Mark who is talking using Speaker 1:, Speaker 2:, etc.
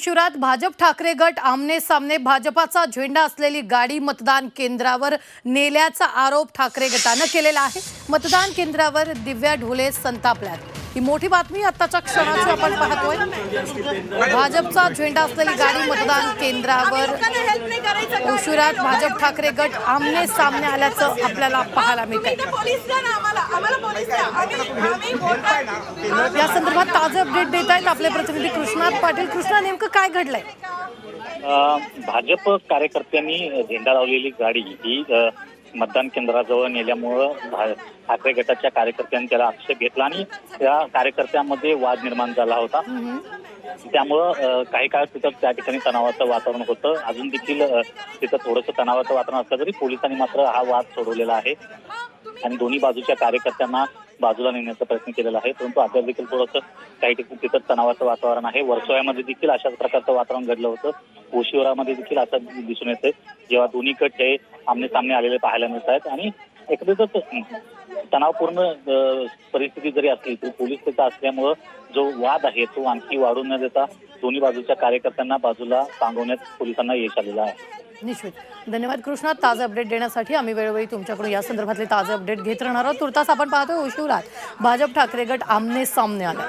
Speaker 1: शिवरात भाजप ठाकरे गट आमने सामने भाजपाचा झेंडा असलेली गाडी मतदान केंद्रावर नेल्याचा आरोप ठाकरे गटाने केलेला आहे। मतदान केंद्रावर दिव्या ढोले संतापल्यात। ही मोठी बातमी आताच्या क्षणाची आपण पाहतोय। भाजपचा झेंडा असलेली गाडी मतदान केंद्रावर शिवरात भाजप ठाकरे गट आमने सामने आल्याचं आपल्याला पाहायला मिळतंय। या संदर्भात ताजे अपडेट देत आहेत आपले प्रतिनिधी कृष्णात पाटील। कृष्णा, नेमकं काय घडलंय?
Speaker 2: भाजप कार्यकर्त्यांनी झेंडा लावलेली गाडी ही मतदान केंद्राजवळ नेल्यामुळं ठाकरे गटाच्या कार्यकर्त्यांनी त्याला आक्षेप घेतला आणि त्या कार्यकर्त्यांमध्ये वाद निर्माण झाला होता। त्यामुळं काही काळ तिथं त्या ठिकाणी तणावाचं वातावरण होतं। अजून देखील तिथं थोडंसं तणावाचं वातावरण असलं तरी पोलिसांनी मात्र हा वाद सोडवलेला आहे आणि दोन्ही बाजूच्या कार्यकर्त्यांना बाजूला नेण्याचा प्रयत्न केलेला आहे। परंतु अद्याप देखील थोडंसं काही ठिकाणी तिथं तणावाचं वातावरण आहे। वर्सोव्यामध्ये देखील अशाच प्रकारचं वातावरण घडलं होतं। ओशिवरामध्ये देखील असं दिसून येते जेव्हा दोन्ही गट हे आमने सामने आलेले पाहायला मिळत आहेत आणि एकंदरीतच तणावपूर्ण परिस्थिती जरी असली तरी पोलीस तिथं असल्यामुळं जो वाद आहे तो आणखी वाढू न देता दोन्ही बाजूच्या कार्यकर्त्यांना बाजूला सांगवण्यात पोलिसांना यश आलेलं आहे।
Speaker 1: निश्चित धन्यवाद कृष्णा, ताजे अपडेट देण्यासाठी। आम्ही वेळोवेळी तुमच्याकडून या संदर्भातले ताजे अपडेट घेत राहणार आहोत। तुर्तास आपण पाहतोय ओशिवरात भाजप ठाकरे गट आमने सामने आले।